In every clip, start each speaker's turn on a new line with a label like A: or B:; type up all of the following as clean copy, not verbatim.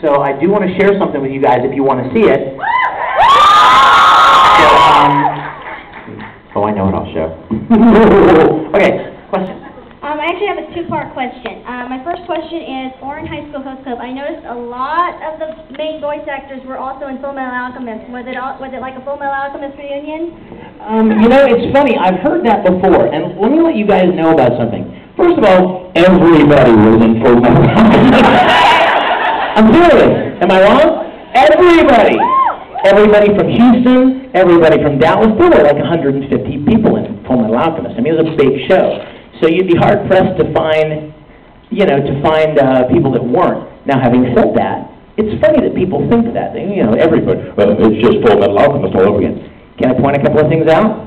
A: So I do want to share something with you guys if you want to see it. So, oh, I know what I'll show. Okay, question.
B: I actually have a two-part question. My first question is, Orange High School Host Club. I noticed a lot of the main voice actors were also in Full Metal Alchemist. Was it like a Full Metal Alchemist reunion?
A: You know, it's funny. I've heard that before, and let me let you guys know about something. First of all, everybody was in Full Metal Alchemist. I'm serious. Am I wrong? Everybody. Everybody from Houston, everybody from Dallas. There were like 150 people in Full Metal Alchemist. I mean, it was a big show. So you'd be hard-pressed to find, people that weren't. Now, having said that, it's funny that people think that. Everybody, well, it's just Full Metal Alchemist all over again. Can I point a couple of things out?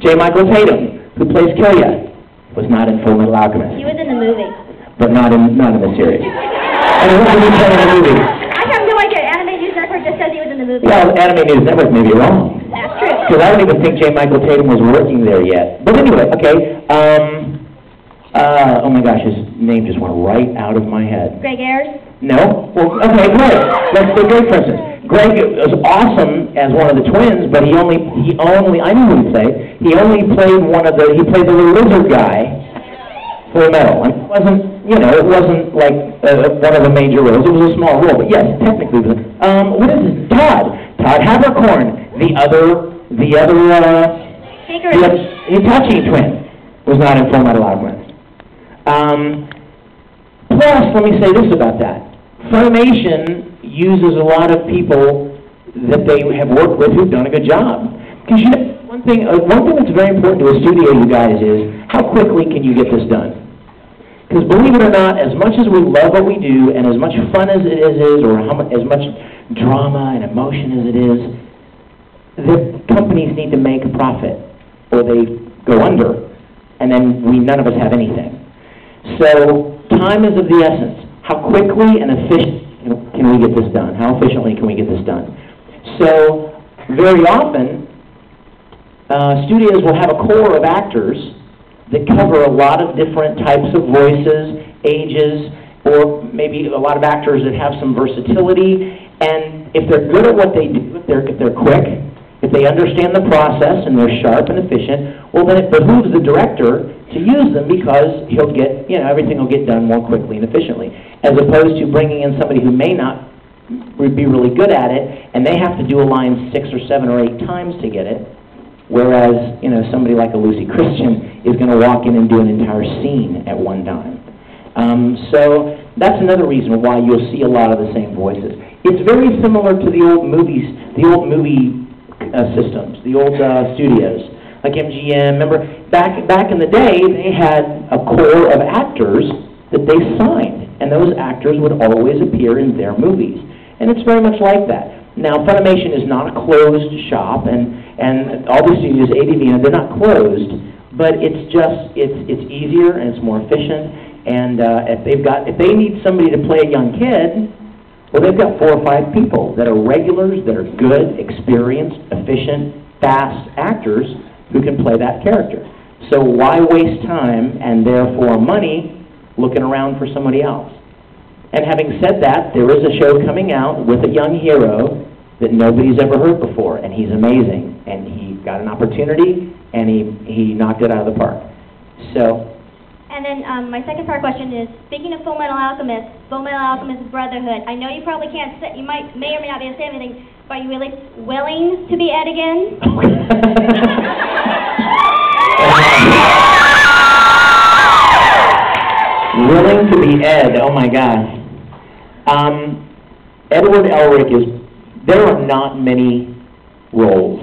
A: J. Michael Tatum, who plays Killia, was not in Full Metal Alchemist.
B: He was in the movie.
A: But not in the series. And who did he play in the movie?
B: I have no idea. Anime News Network just said he was in the movie.
A: Well, Anime News Network may be wrong.
B: That's true.
A: Because I don't even think J. Michael Tatum was working there yet. But anyway, okay. Oh my gosh, his name just went right out of my head.
B: Greg Ayers?
A: No? Well, okay, Greg. Let's do Greg, for instance. Greg was awesome as one of the twins, but he only, I knew who he played. He only played he played the little lizard guy for Metal. And it wasn't like one of the major roles. It was a small role, but yes, technically it was. What is it? Todd Havercorn, the Hitachi twin, was not in Full Metal Alchemist. Plus, let me say this about that. Funimation uses a lot of people that they have worked with who've done a good job. Because one thing that's very important to a studio, you guys, is how quickly can you get this done? Because believe it or not, as much as we love what we do, and as much fun as it is, or as much drama and emotion as it is, the companies need to make a profit, or they go under, and then none of us have anything. So time is of the essence. How quickly and efficiently can we get this done? How efficiently can we get this done? So very often, studios will have a core of actors that cover a lot of different types of voices, ages, or maybe a lot of actors that have some versatility. And if they're good at what they do, if they're quick, if they understand the process and they're sharp and efficient, well, then it behooves the director to use them because he'll get, everything will get done more quickly and efficiently, as opposed to bringing in somebody who may not be really good at it, and they have to do a line 6 or 7 or 8 times to get it, whereas, somebody like a Lucy Christian is going to walk in and do an entire scene at one time. So that's another reason why you'll see a lot of the same voices. It's very similar to the old movie systems, the old studios, like MGM. Remember, back in the day, they had a core of actors that they signed, and those actors would always appear in their movies. And it's very much like that. Now, Funimation is not a closed shop, and all the studios, ADV, they're not closed, but it's easier and it's more efficient. And if they need somebody to play a young kid, well, they've got 4 or 5 people that are regulars, that are good, experienced, efficient, fast actors who can play that character. So why waste time and therefore money looking around for somebody else? And having said that, there is a show coming out with a young hero that nobody's ever heard before, and he's amazing. And he got an opportunity, and he knocked it out of the park. So.
B: And then my second part question is, speaking of Full Metal Alchemist Brotherhood, I know you probably can't say, may or may not be able to say anything, but are you really willing to be Ed again?
A: Willing to be Ed, oh my gosh. Edward Elric there are not many roles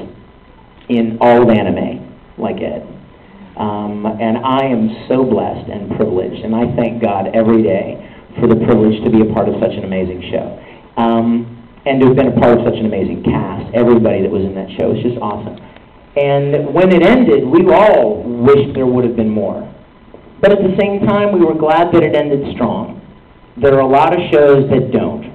A: in all of anime like Ed. And I am so blessed and privileged, and I thank God every day for the privilege to be a part of such an amazing show. And to have been a part of such an amazing cast. Everybody that was in that show was just awesome. And when it ended, we all wished there would have been more. But at the same time, we were glad that it ended strong. There are a lot of shows that don't.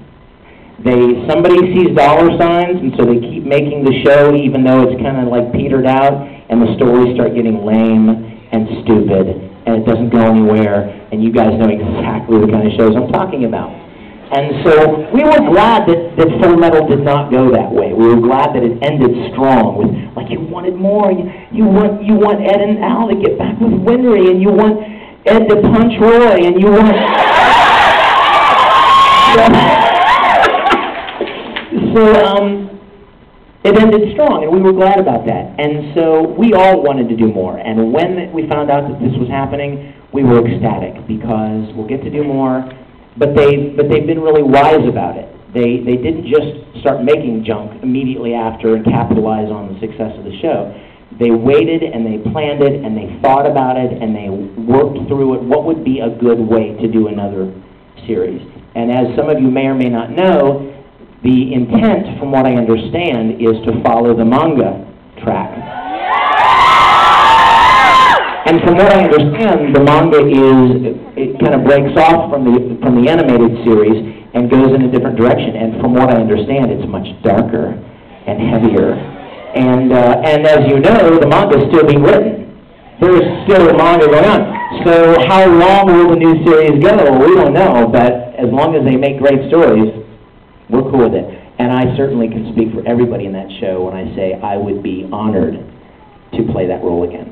A: Somebody sees dollar signs, and so they keep making the show even though it's kind of like petered out, and the stories start getting lame and stupid, and it doesn't go anywhere, and you guys know exactly the kind of shows I'm talking about. And so we were glad that Full Metal did not go that way. We were glad that it ended strong with, like, you wanted more. You want Ed and Al to get back with Winry, and you want Ed to punch Roy, and you want... it ended strong, and we were glad about that. And so we all wanted to do more. And when we found out that this was happening, we were ecstatic, because we'll get to do more. But they've been really wise about it. They didn't just start making junk immediately after and capitalize on the success of the show. They waited, and they planned it, and they thought about it, and they worked through it. What would be a good way to do another series? And as some of you may or may not know, the intent, from what I understand, is to follow the manga track. And from what I understand, the manga it kind of breaks off from the animated series and goes in a different direction. And from what I understand, it's much darker and heavier. And as you know, the manga is still being written. There is still a manga going on. So how long will the new series go? We don't know, but as long as they make great stories, we're cool with it. And I certainly can speak for everybody in that show when I say I would be honored to play that role again.